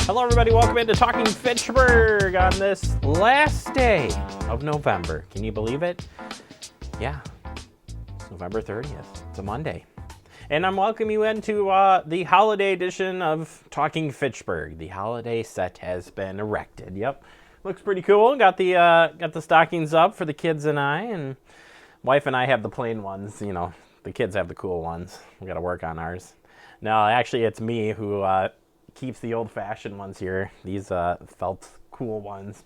Hello, everybody. Welcome into Talking Fitchburg on this last day of November. Can you believe it? Yeah, it's November 30th. It's a Monday. And I'm welcoming you into the holiday edition of Talking Fitchburg. The holiday set has been erected. Yep, looks pretty cool. Got the stockings up for the kids and I, and wife and I have the plain ones. You know, the kids have the cool ones. We got to work on ours. No, actually, it's me who keeps the old-fashioned ones here. These felt cool ones.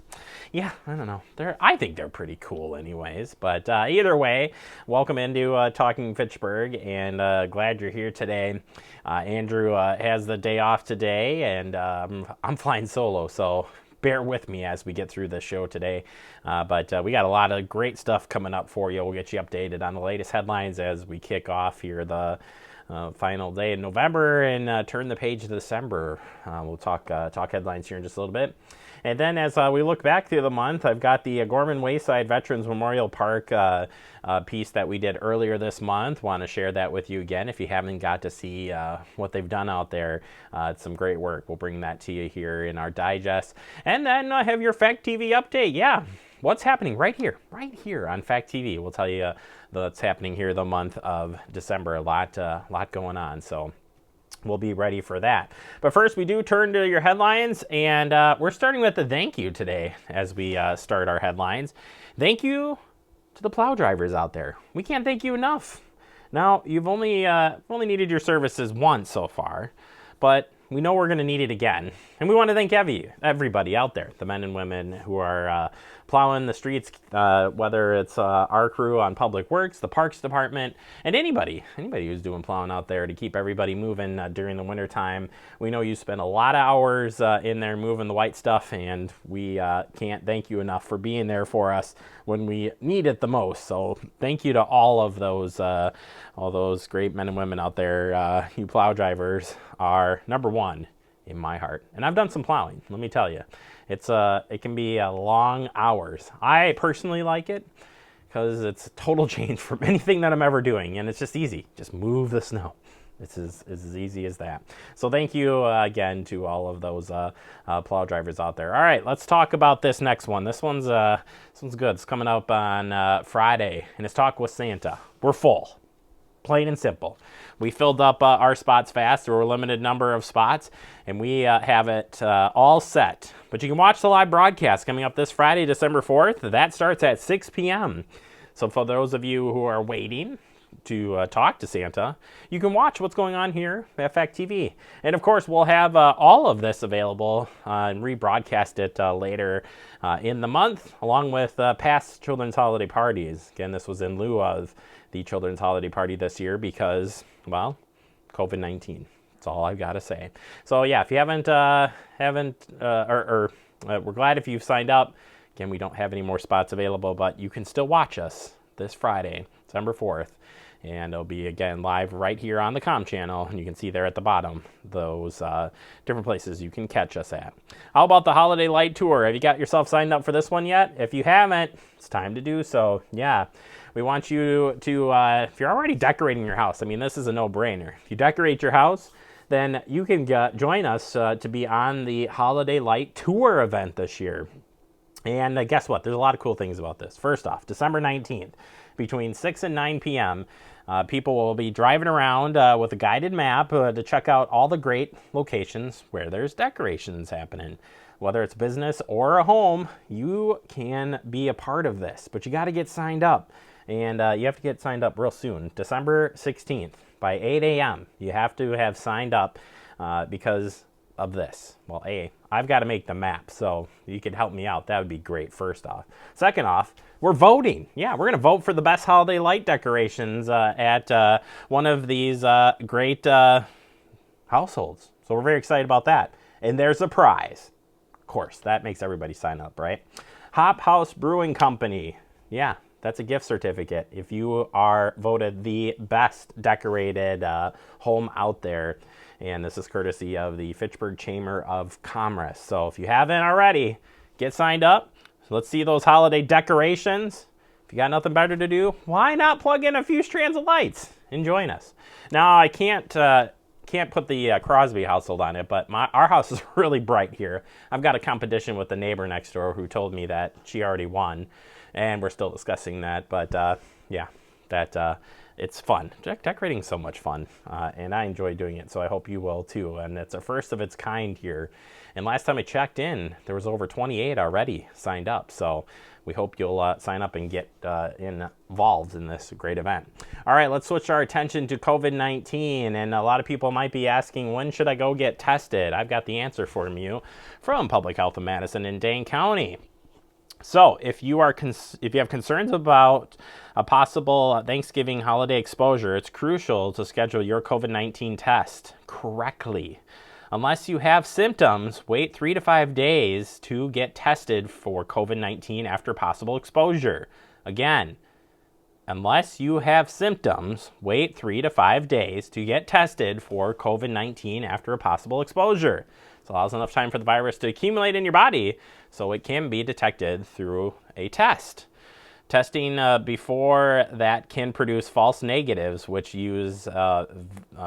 Yeah, I don't know. I think they're pretty cool anyways. But either way, welcome into Talking Fitchburg, and glad you're here today. Andrew has the day off today, and I'm flying solo, so bear with me as we get through the show today. But we got a lot of great stuff coming up for you. We'll get you updated on the latest headlines as we kick off here the final day in November and turn the page to December. We'll talk headlines here in just a little bit. And then as we look back through the month, I've got the Gorman Wayside Veterans Memorial Park piece that we did earlier this month. Want to share that with you again if you haven't got to see what they've done out there. It's some great work. We'll bring that to you here in our digest. And then I have your Fact TV update. Yeah, what's happening right here on Fact TV. We'll tell you what's happening here the month of December. A lot going on. So we'll be ready for that. But first, we do turn to your headlines, and we're starting with a thank you today as we start our headlines. Thank you to the plow drivers out there. We can't thank you enough. Now, you've only needed your services once so far, but we know we're going to need it again. And we want to thank everybody out there, the men and women who are plowing the streets, whether it's our crew on Public Works, the Parks Department, and anybody who's doing plowing out there to keep everybody moving during the wintertime. We know you spend a lot of hours in there moving the white stuff, and we can't thank you enough for being there for us when we need it the most. So thank you to all those great men and women out there. You plow drivers are number one in my heart. And I've done some plowing, let me tell you. It can be long hours. I personally like it because it's a total change from anything that I'm ever doing, and it's just easy. Just move the snow. It's as easy as that. So thank you again to all of those plow drivers out there. All right, let's talk about this next one. This one's good. It's coming up on Friday, and it's Talk with Santa. We're full. Plain and simple. We filled up our spots fast. There were a limited number of spots, and we have it all set. But you can watch the live broadcast coming up this Friday, December 4th. That starts at 6 p.m. So for those of you who are waiting to talk to Santa, you can watch what's going on here at Fact TV. And of course, we'll have all of this available and rebroadcast it later in the month, along with past children's holiday parties. Again, this was in lieu of the children's holiday party this year because, well, COVID-19. That's all I've got to say. So yeah, if you haven't, we're glad if you've signed up. Again, we don't have any more spots available, but you can still watch us this Friday, December 4th. And it'll be, again, live right here on the comm channel. And you can see there at the bottom those different places you can catch us at. How about the Holiday Light Tour? Have you got yourself signed up for this one yet? If you haven't, it's time to do so. Yeah, we want you to, if you're already decorating your house, I mean, this is a no-brainer. If you decorate your house, then you can join us to be on the Holiday Light Tour event this year. And guess what? There's a lot of cool things about this. First off, December 19th, between 6 and 9 p.m., people will be driving around with a guided map to check out all the great locations where there's decorations happening. Whether it's business or a home, you can be a part of this, but you got to get signed up. And you have to get signed up real soon, December 16th by 8 a.m. You have to have signed up because of this. Well, I've got to make the map, so you could help me out. That would be great, first off. Second off, we're voting. Yeah, we're going to vote for the best holiday light decorations at one of these great households. So we're very excited about that. And there's a prize. Of course, that makes everybody sign up, right? Hop House Brewing Company. Yeah, that's a gift certificate if you are voted the best decorated home out there. And this is courtesy of the Fitchburg Chamber of Commerce. So if you haven't already, get signed up. So let's see those holiday decorations. If you got nothing better to do, why not plug in a few strands of lights and join us? Now, I can't can't put the Crosby household on it, but our house is really bright here. I've got a competition with the neighbor next door who told me that she already won, and we're still discussing that. But yeah, that it's fun. Decorating is so much fun, and I enjoy doing it, so I hope you will too. And it's a first of its kind here. And last time I checked in, there was over 28 already signed up. So we hope you'll sign up and get involved in this great event. All right, let's switch our attention to COVID-19. And a lot of people might be asking, when should I go get tested? I've got the answer for you from Public Health of Madison and Dane County. So if you have concerns about a possible Thanksgiving holiday exposure, it's crucial to schedule your COVID-19 test correctly. Unless you have symptoms, wait 3 to 5 days to get tested for COVID-19 after possible exposure. Again, unless you have symptoms, wait 3 to 5 days to get tested for COVID-19 after a possible exposure. This allows enough time for the virus to accumulate in your body so it can be detected through a test. Testing before that can produce false negatives, which use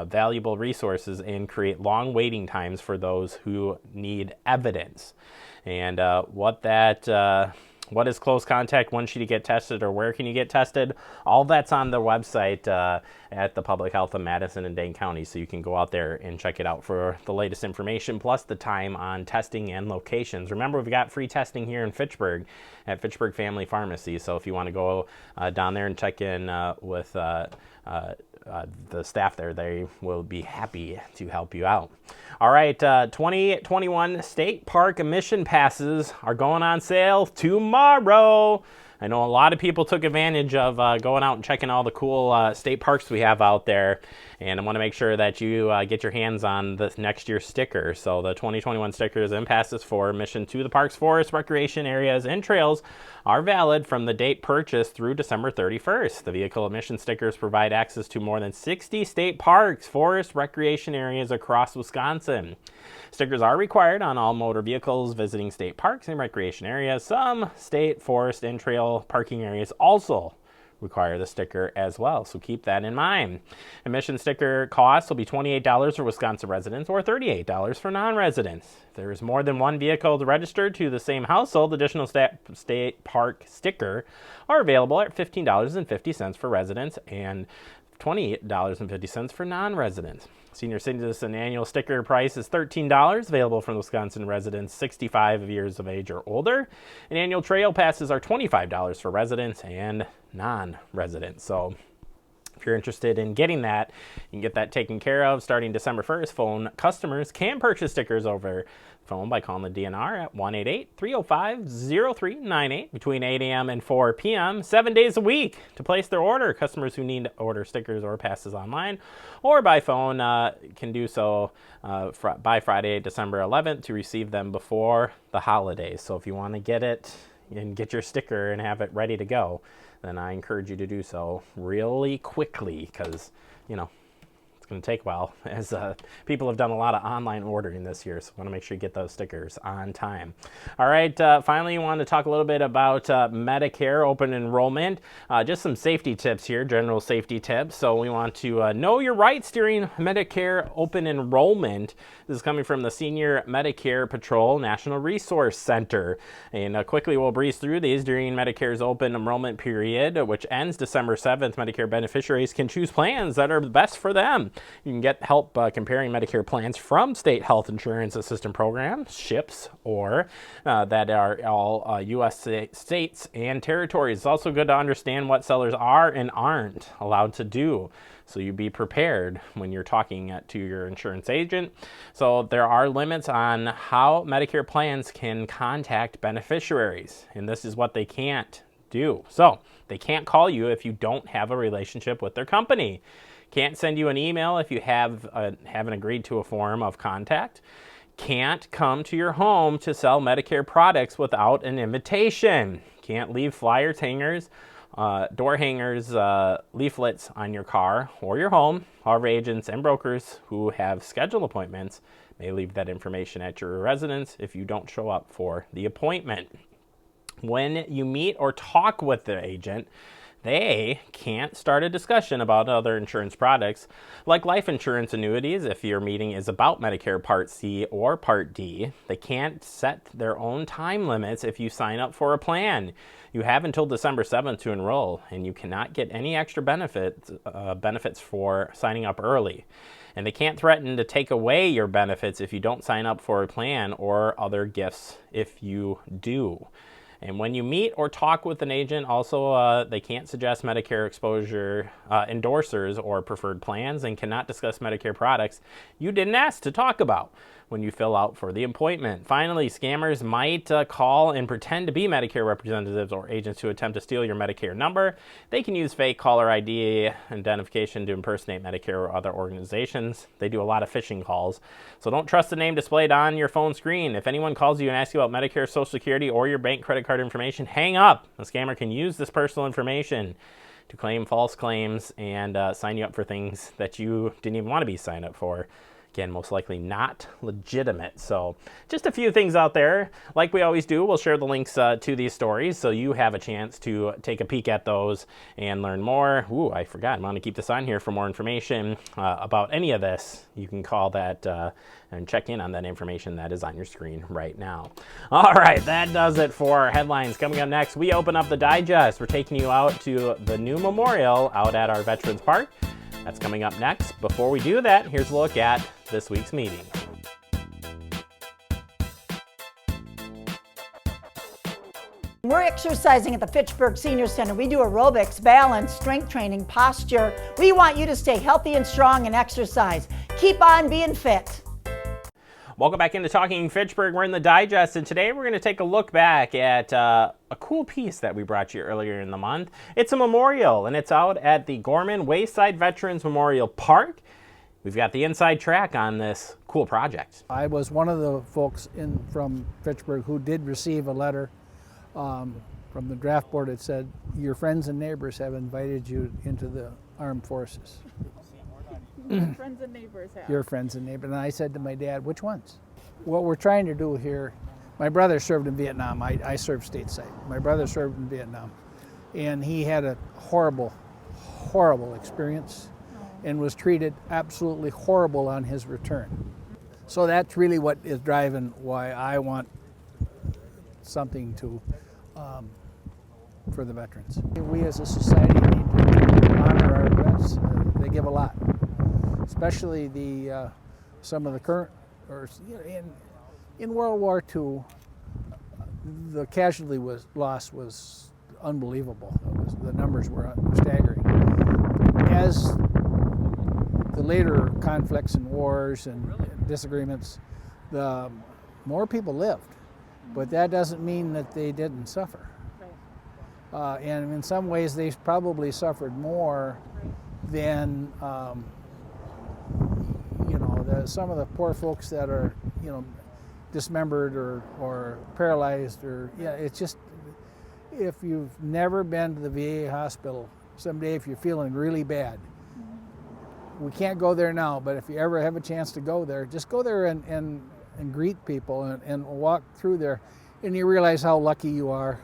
valuable resources and create long waiting times for those who need evidence. And what is close contact? When should you get tested, or where can you get tested? All that's on the website at the Public Health of Madison and Dane County, so you can go out there and check it out for the latest information, plus the time on testing and locations. Remember, we've got free testing here in Fitchburg at Fitchburg Family Pharmacy, so if you want to go down there and check in with the staff there, they will be happy to help you out. All right, 2021 state park admission passes are going on sale tomorrow. I know a lot of people took advantage of going out and checking all the cool state parks we have out there, and I want to make sure that you get your hands on the next year's sticker. So the 2021 stickers and passes for admission to the parks, forests, recreation areas, and trails are valid from the date purchased through December 31st. The vehicle admission stickers provide access to more than 60 state parks, forests, recreation areas across Wisconsin. Stickers are required on all motor vehicles visiting state parks and recreation areas. Some state, forest, and trail parking areas also require the sticker as well, so keep that in mind. Admission sticker costs will be $28 for Wisconsin residents or $38 for non-residents. If there is more than one vehicle registered to the same household, additional state park sticker are available at $15.50 for residents and $28.50 for non-residents. Senior citizen annual sticker price is $13, available from Wisconsin residents 65 years of age or older. And annual trail passes are $25 for residents and non-residents. So if you're interested in getting that, you can get that taken care of starting December 1st. Phone customers can purchase stickers over phone by calling the DNR at 1-888-305-0398 between 8 a.m. and 4 p.m. 7 days a week to place their order. Customers who need to order stickers or passes online or by phone can do so by Friday, December 11th to receive them before the holidays. So if you want to get it and get your sticker and have it ready to go, then I encourage you to do so really quickly, because, you know, it's going to take a while, as people have done a lot of online ordering this year, so I want to make sure you get those stickers on time. All right, finally, I want to talk a little bit about Medicare open enrollment. Just some safety tips here, general safety tips. So we want to know your rights during Medicare open enrollment. This is coming from the Senior Medicare Patrol National Resource Center. And quickly, we'll breeze through these. During Medicare's open enrollment period, which ends December 7th, Medicare beneficiaries can choose plans that are best for them. You can get help comparing Medicare plans from state health insurance assistance programs, SHIPs, or that are all U.S. states and territories. It's also good to understand what sellers are and aren't allowed to do, so you be prepared when you're talking to your insurance agent. So there are limits on how Medicare plans can contact beneficiaries, and this is what they can't do. So they can't call you if you don't have a relationship with their company. Can't send you an email if you haven't agreed to a form of contact. Can't come to your home to sell Medicare products without an invitation. Can't leave flyers, hangers, door hangers, leaflets on your car or your home. However, agents and brokers who have scheduled appointments may leave that information at your residence if you don't show up for the appointment. When you meet or talk with the agent, They can't start a discussion about other insurance products like life insurance annuities if your meeting is about Medicare Part C or Part D. They can't set their own time limits if you sign up for a plan. You have until December 7th to enroll, and you cannot get any extra benefits for signing up early. And they can't threaten to take away your benefits if you don't sign up for a plan or other gifts if you do. And when you meet or talk with an agent, also they can't suggest Medicare exposure endorsers or preferred plans, and cannot discuss Medicare products you didn't ask to talk about when you fill out for the appointment. Finally, scammers might call and pretend to be Medicare representatives or agents to attempt to steal your Medicare number. They can use fake caller ID identification to impersonate Medicare or other organizations. They do a lot of phishing calls, so don't trust the name displayed on your phone screen. If anyone calls you and asks you about Medicare, Social Security, or your bank credit card information, hang up. A scammer can use this personal information to claim false claims and sign you up for things that you didn't even want to be signed up for. Again, most likely not legitimate. So just a few things out there. Like we always do, we'll share the links to these stories so you have a chance to take a peek at those and learn more. Ooh, I forgot. I'm going to keep this on here for more information about any of this. You can call that and check in on that information that is on your screen right now. All right, that does it for our headlines. Coming up next, we open up the digest. We're taking you out to the new memorial out at our Veterans Park. That's coming up next. Before we do that, here's a look at this week's meeting. We're exercising at the Fitchburg Senior Center. We do aerobics, balance, strength training, posture. We want you to stay healthy and strong and exercise. Keep on being fit. Welcome back into Talking Fitchburg. We're in the digest, and today we're going to take a look back at a cool piece that we brought you earlier in the month. It's a memorial, and it's out at the Gorman Wayside Veterans Memorial Park. We've got the inside track on this cool project. I was one of the folks from Fitchburg who did receive a letter from the draft board that said, your friends and neighbors have invited you into the armed forces. Friends and neighbors have. Your friends and neighbors. And I said to my dad, which ones? What we're trying to do here, my brother served in Vietnam. I served stateside. My brother served in Vietnam. And he had a horrible, horrible experience and was treated absolutely horrible on his return. So that's really what is driving why I want something to for the veterans. We as a society need to honor our vets. They give a lot. Especially the some of the current, or in World War II, the casualty loss was unbelievable. The numbers were staggering. As the later conflicts and wars and disagreements, the more people lived, but that doesn't mean that they didn't suffer. And in some ways, they probably suffered more than. Some of the poor folks that are, dismembered or paralyzed, or it's just, if you've never been to the VA hospital, someday if you're feeling really bad, we can't go there now, but if you ever have a chance to go there, just go there and greet people and walk through there, and you realize how lucky you are,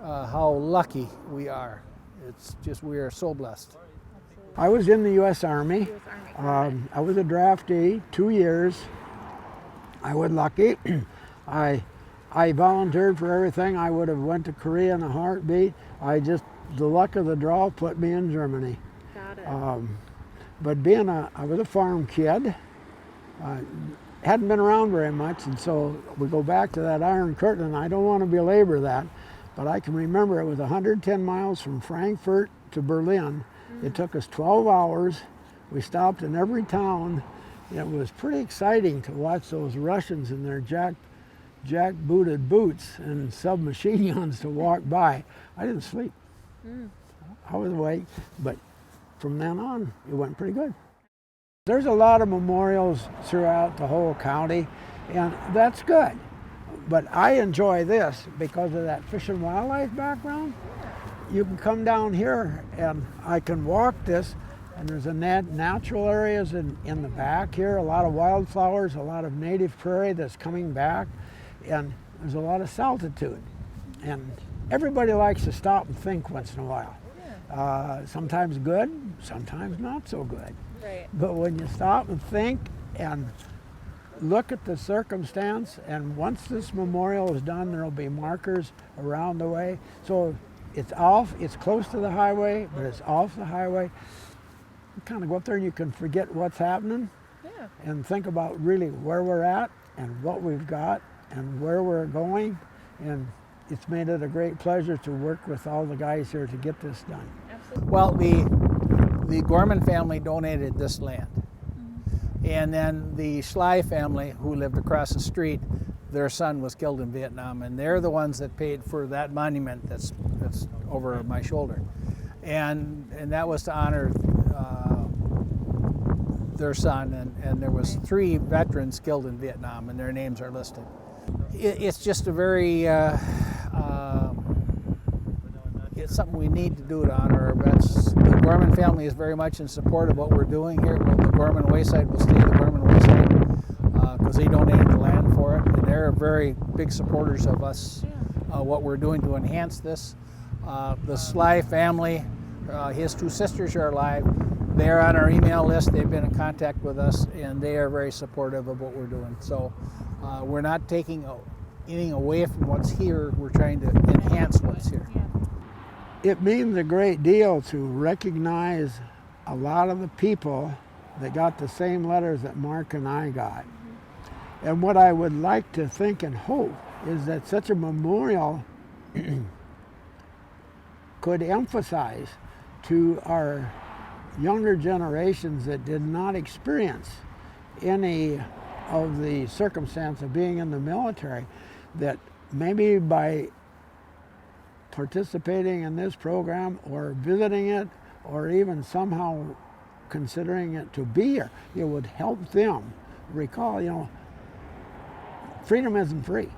how lucky we are. It's just, we are so blessed. I was in the U.S. Army. I was a draftee, 2 years. I was lucky. I volunteered for everything. I would have went to Korea in a heartbeat. The luck of the draw put me in Germany. Got it. But I was a farm kid. Hadn't been around very much, and so we go back to that Iron Curtain, and I don't want to belabor that, but I can remember it was 110 miles from Frankfurt to Berlin. It took us 12 hours. We stopped in every town. It was pretty exciting to watch those Russians in their jack-booted boots and submachine guns to walk by. I didn't sleep. I was awake, but from then on, it went pretty good. There's a lot of memorials throughout the whole county, and that's good. But I enjoy this because of that fish and wildlife background. You can come down here and I can walk this, and there's a natural areas in the back here, a lot of wildflowers, a lot of native prairie that's coming back, and there's a lot of solitude. And everybody likes to stop and think once in a while. Sometimes good, sometimes not so good. Right. But when you stop and think and look at the circumstance, and once this memorial is done, there'll be markers around the way. So it's close to the highway, but it's off the highway. You kind of go up there and you can forget what's happening and think about really where we're at and what we've got and where we're going. And it's made it a great pleasure to work with all the guys here to get this done. Absolutely. Well, the Gorman family donated this land. And then the Schley family, who lived across the street, their son was killed in Vietnam, and they're the ones that paid for that monument that's over my shoulder. And that was to honor their son, and there was 3 veterans killed in Vietnam, and their names are listed. It's just a very, it's something we need to do to honor our vets. The Gorman family is very much in support of what we're doing here. Well, the Gorman Wayside will stay the Gorman Wayside because they donated the land for it, and they're very big supporters of us, what we're doing to enhance this. The Schley family, his 2 sisters are alive. They're on our email list. They've been in contact with us, and they are very supportive of what we're doing. So we're not taking anything away from what's here. We're trying to enhance what's here. It means a great deal to recognize a lot of the people that got the same letters that Mark and I got. And what I would like to think and hope is that such a memorial could emphasize to our younger generations that did not experience any of the circumstance of being in the military, that maybe by participating in this program or visiting it or even somehow considering it to be here, it would help them recall, freedom isn't free.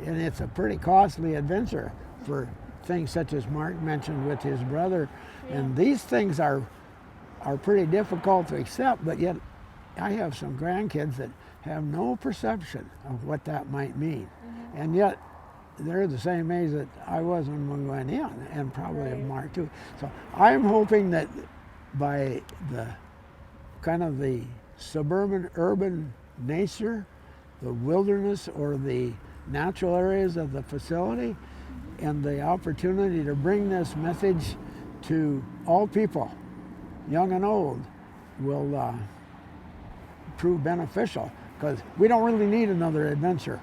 And it's a pretty costly adventure for things such as Mark mentioned with his brother. And these things are pretty difficult to accept, but yet I have some grandkids that have no perception of what that might mean. And yet they're the same age that I was when we went in, and probably Mark too. So I'm hoping that by the kind of the suburban urban nature, the wilderness or the natural areas of the facility, and the opportunity to bring this message to all people, young and old, will prove beneficial, because we don't really need another adventure.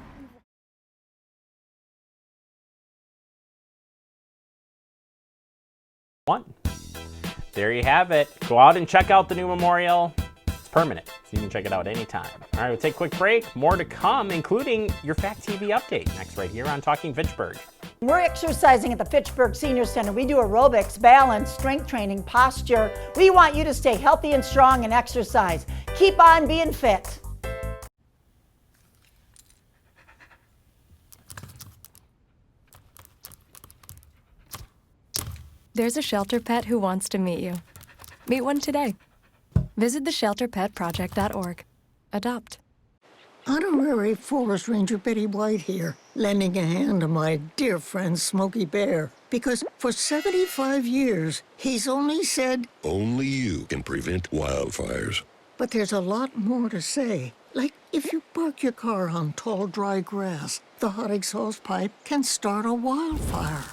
There you have it. Go out and check out the new memorial. It's permanent, so you can check it out anytime. All right, we'll take a quick break. More to come, including your Fact TV update next right here on Talking Fitchburg. We're exercising at the Fitchburg Senior Center. We do aerobics, balance, strength training, posture. We want you to stay healthy and strong and exercise. Keep on being fit. There's a shelter pet who wants to meet you. Meet one today. Visit theshelterpetproject.org. Adopt. Honorary Forest Ranger Betty White here, lending a hand to my dear friend Smokey Bear. Because for 75 years, he's only said, only you can prevent wildfires. But there's a lot more to say. Like, if you park your car on tall, dry grass, the hot exhaust pipe can start a wildfire.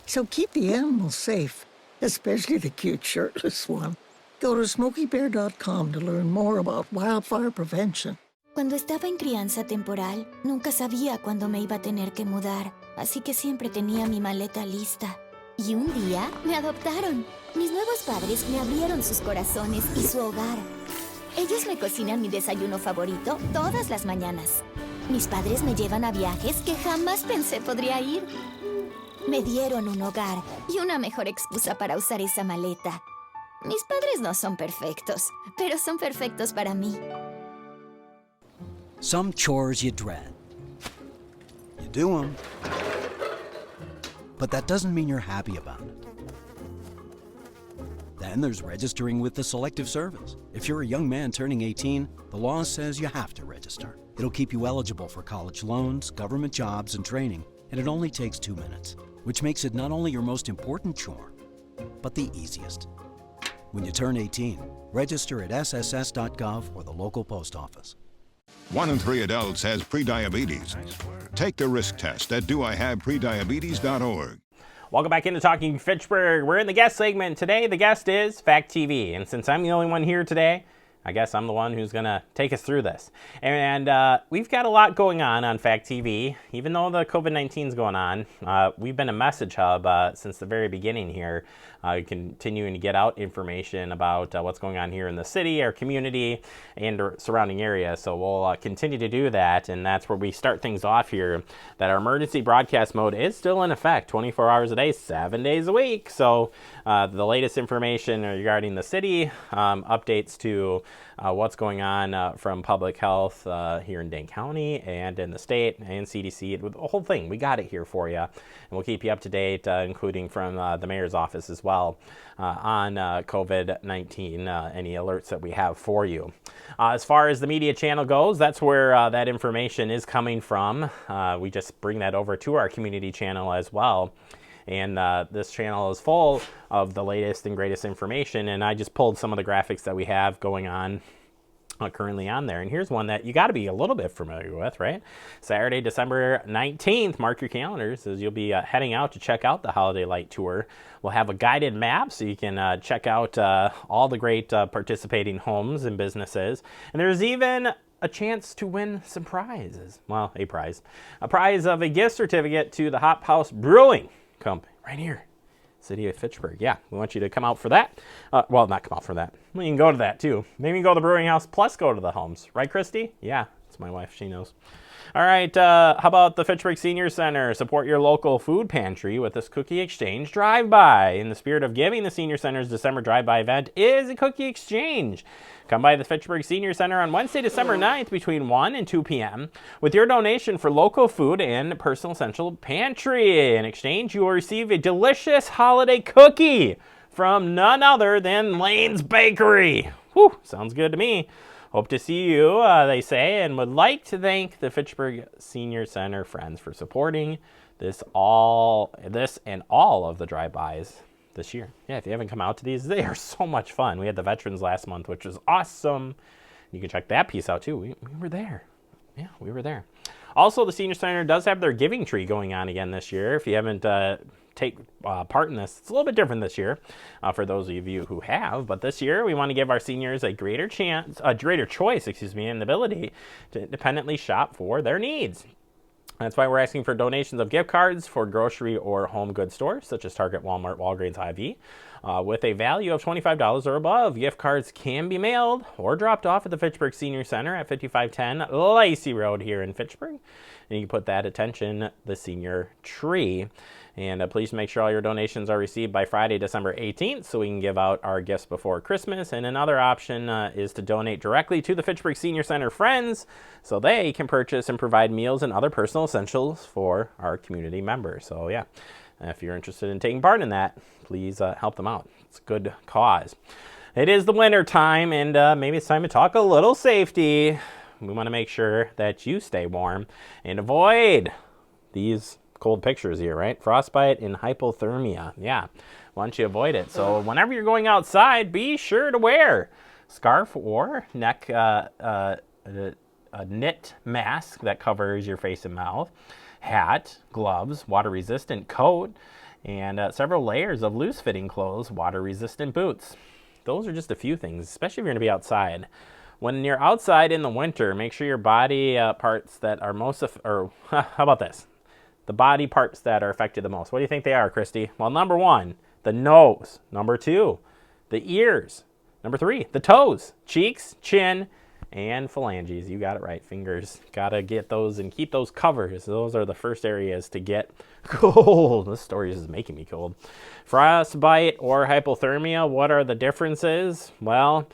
So keep the animals safe, especially the cute shirtless one. Go to smokeybear.com to learn more about wildfire prevention. Cuando estaba en crianza temporal, nunca sabía cuándo me iba a tener que mudar, así que siempre tenía mi maleta lista. Y un día me adoptaron. Mis nuevos padres me abrieron sus corazones y su hogar. Ellos me cocinan mi desayuno favorito todas las mañanas. Mis padres me llevan a viajes que jamás pensé podría ir. Me dieron un hogar y una mejor excusa para usar esa maleta. Mis padres no son perfectos, pero son perfectos para mí. Some chores you dread. You do them, but that doesn't mean you're happy about it. Then there's registering with the Selective Service. If you're a young man turning 18, the law says you have to register. It'll keep you eligible for college loans, government jobs, and training, and it only takes 2 minutes. which makes it not only your most important chore, but the easiest. When you turn 18, register at sss.gov or the local post office. 1 in 3 adults has prediabetes. Take the risk test at doihaveprediabetes.org. Welcome back into Talking Fitchburg. We're in the guest segment. Today, the guest is Fact TV. And since I'm the only one here today, I guess I'm the one who's going to take us through this. And we've got a lot going on Fact TV. Even though the COVID-19 is going on, we've been a message hub since the very beginning here, continuing to get out information about what's going on here in the city, our community, and surrounding area. So we'll continue to do that, and that's where we start things off here, that our emergency broadcast mode is still in effect 24 hours a day, 7 days a week. So the latest information regarding the city, updates to what's going on from public health here in Dane County and in the state and CDC, the whole thing. We got it here for you, and we'll keep you up to date, including from the mayor's office as well on COVID-19, any alerts that we have for you. As far as the media channel goes, that's where that information is coming from. We just bring that over to our community channel as well. And this channel is full of the latest and greatest information, and I just pulled some of the graphics that we have going on currently on there. And here's one that you got to be a little bit familiar with, right? Saturday, December 19th, mark your calendars, as you'll be heading out to check out the Holiday Light Tour. We'll have a guided map so you can check out all the great participating homes and businesses. And there's even a chance to win some prizes. Well, a prize of a gift certificate to the Hop House Brewing Company right here, city of Fitchburg. Yeah, we want you to come out for that. Well, not come out for that. Well, you can go to that too. Maybe you can go to the brewing house plus go to the homes. Right, Christy? Yeah, it's my wife. She knows. All right, how about the Fitchburg Senior Center? Support your local food pantry with this cookie exchange drive-by. In the spirit of giving, the Senior Center's December drive-by event is a cookie exchange. Come by the Fitchburg Senior Center on Wednesday, December 9th between 1 and 2 p.m. with your donation for local food and personal essential pantry. In exchange, you will receive a delicious holiday cookie from none other than Lane's Bakery. Whew, sounds good to me. Hope to see you, they say, and would like to thank the Fitchburg Senior Center friends for supporting this and all of the drive-bys this year. Yeah, if you haven't come out to these, they are so much fun. We had the veterans last month, which was awesome. You can check that piece out too. We were there. Yeah, we were there. Also, the Senior Center does have their giving tree going on again this year. If you haven't take part in this, it's a little bit different this year for those of you who have. But this year, we want to give our seniors a greater choice, and ability to independently shop for their needs. That's why we're asking for donations of gift cards for grocery or home goods stores, such as Target, Walmart, Walgreens, Hy-Vee, with a value of $25 or above. Gift cards can be mailed or dropped off at the Fitchburg Senior Center at 5510 Lacey Road here in Fitchburg. And you can put that attention the senior tree. And please make sure all your donations are received by Friday, December 18th, so we can give out our gifts before Christmas. And another option is to donate directly to the Fitchburg Senior Center friends, so they can purchase and provide meals and other personal essentials for our community members. So yeah, if you're interested in taking part in that, please help them out. It's a good cause. It is the winter time, and maybe it's time to talk a little safety. We want to make sure that you stay warm and avoid these cold pictures here, right? Frostbite and hypothermia. Yeah, why don't you avoid it? So whenever you're going outside, be sure to wear scarf or neck a knit mask that covers your face and mouth, hat, gloves, water-resistant coat, and several layers of loose-fitting clothes, water-resistant boots. Those are just a few things, especially if you're going to be outside. When you're outside in the winter, make sure your body parts that are how about this? The body parts that are affected the most. What do you think they are, Christy? Well, number 1, the nose. Number 2, the ears. Number 3, the toes, cheeks, chin, and phalanges. You got it right. Fingers. Got to get those and keep those covered. Those are the first areas to get cold. This story is making me cold. Frostbite or hypothermia, what are the differences? Well,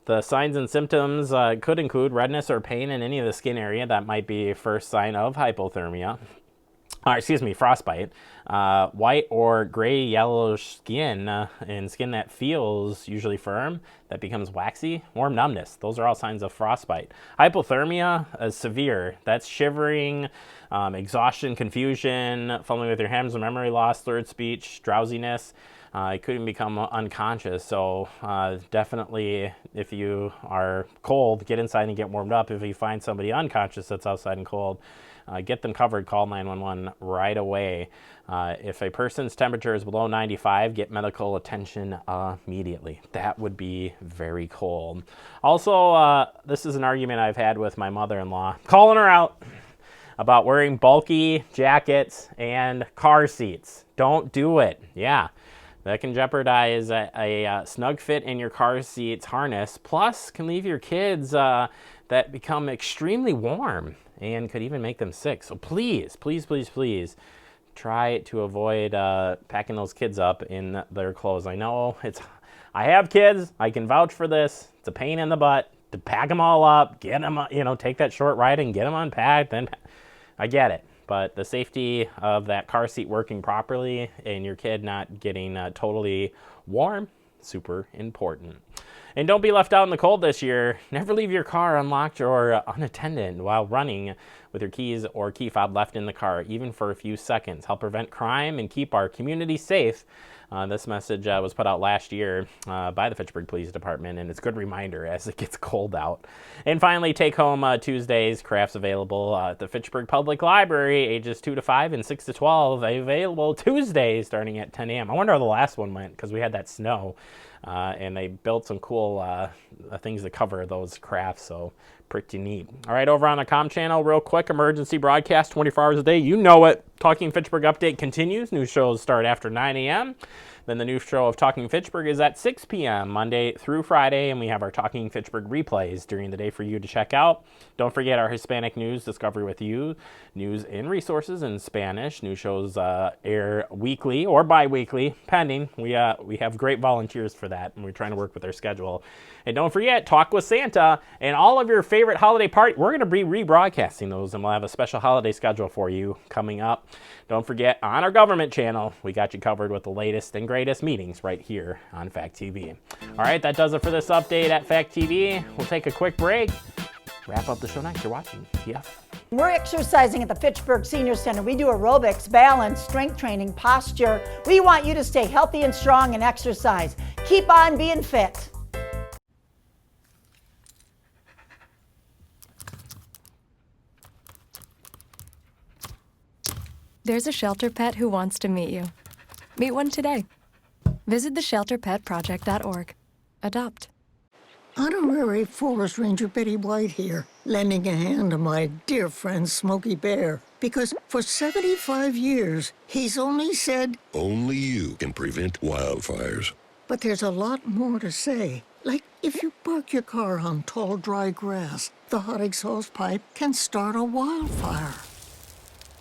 the signs and symptoms could include redness or pain in any of the skin area. That might be a first sign of hypothermia. frostbite. White or gray yellow skin and skin that feels usually firm, that becomes waxy. Warm numbness. Those are all signs of frostbite. Hypothermia is severe. That's shivering, exhaustion, confusion, fumbling with your hands, memory loss, slurred speech, drowsiness. It could even become unconscious. So definitely, if you are cold, get inside and get warmed up. If you find somebody unconscious that's outside and cold, get them covered. Call 911 right away. If a person's temperature is below 95, get medical attention immediately. That would be very cold. Also, this is an argument I've had with my mother-in-law, calling her out about wearing bulky jackets and car seats. Don't do it. Yeah. That can jeopardize a snug fit in your car seat's harness, plus can leave your kids that become extremely warm and could even make them sick. So please, please, please, please try to avoid packing those kids up in their clothes. I know I have kids. I can vouch for this. It's a pain in the butt to pack them all up, get them, take that short ride and get them unpacked. Then I get it. But the safety of that car seat working properly and your kid not getting totally warm, super important. And don't be left out in the cold this year. Never leave your car unlocked or unattended while running with your keys or key fob left in the car, even for a few seconds. Help prevent crime and keep our community safe. This message was put out last year by the Fitchburg Police Department, and it's a good reminder as it gets cold out. And finally, Take Home Tuesdays, crafts available at the Fitchburg Public Library, ages 2 to 5 and 6 to 12, available Tuesdays starting at 10 a.m. I wonder how the last one went, because we had that snow, and they built some cool things to cover those crafts, so pretty neat. All right, over on the comm channel, real quick, emergency broadcast 24 hours a day. You know it. Talking Fitchburg update continues. New shows start after 9 a.m. Then the new show of Talking Fitchburg is at 6 p.m. Monday through Friday, and we have our Talking Fitchburg replays during the day for you to check out. Don't forget our Hispanic News Discovery with You, news and resources in Spanish. New shows air weekly or bi-weekly, pending. We have great volunteers for that, and we're trying to work with their schedule. And don't forget, Talk with Santa and all of your favorite holiday parties. We're going to be rebroadcasting those, and we'll have a special holiday schedule for you coming up. Don't forget, on our government channel, we got you covered with the latest and greatest meetings right here on Fact TV. All right, that does it for this update at Fact TV. We'll take a quick break. Wrap up the show next. You're watching TF. We're exercising at the Fitchburg Senior Center. We do aerobics, balance, strength training, posture. We want you to stay healthy and strong and exercise. Keep on being fit. There's a shelter pet who wants to meet you. Meet one today. Visit theshelterpetproject.org. Adopt. Honorary Forest Ranger Betty White here, lending a hand to my dear friend Smokey Bear. Because for 75 years, he's only said, Only you can prevent wildfires. But there's a lot more to say. Like if you park your car on tall, dry grass, the hot exhaust pipe can start a wildfire.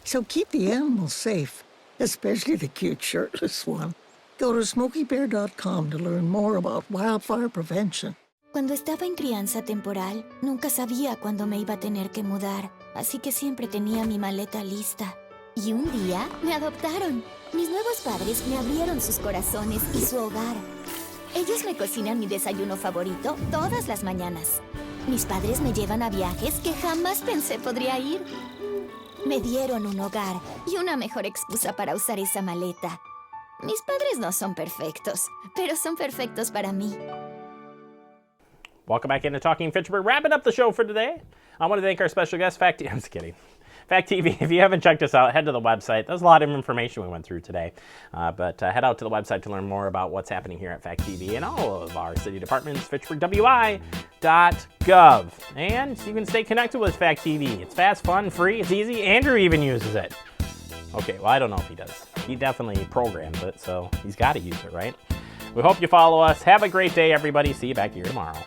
So keep the animals safe, especially the cute shirtless one. Go to SmokeyBear.com to learn more about wildfire prevention. Cuando estaba en crianza temporal, nunca sabía cuándo me iba a tener que mudar, así que siempre tenía mi maleta lista. Y un día me adoptaron. Mis nuevos padres me abrieron sus corazones y su hogar. Ellos me cocinan mi desayuno favorito todas las mañanas. Mis padres me llevan a viajes que jamás pensé podría ir. Me dieron un hogar y una mejor excusa para usar esa maleta. Mis padres no son perfectos, pero son perfectos para mí. Welcome back into Talking Fitchburg. Wrapping up the show for today. I want to thank our special guest, I'm just kidding. Fact TV, if you haven't checked us out, head to the website. There's a lot of information we went through today. But head out to the website to learn more about what's happening here at Fact TV and all of our city departments, fitchburgwi.gov. And you can stay connected with Fact TV. It's fast, fun, free, it's easy. Andrew even uses it. Okay, well, I don't know if he does. He definitely programs it, so he's got to use it, right? We hope you follow us. Have a great day, everybody. See you back here tomorrow.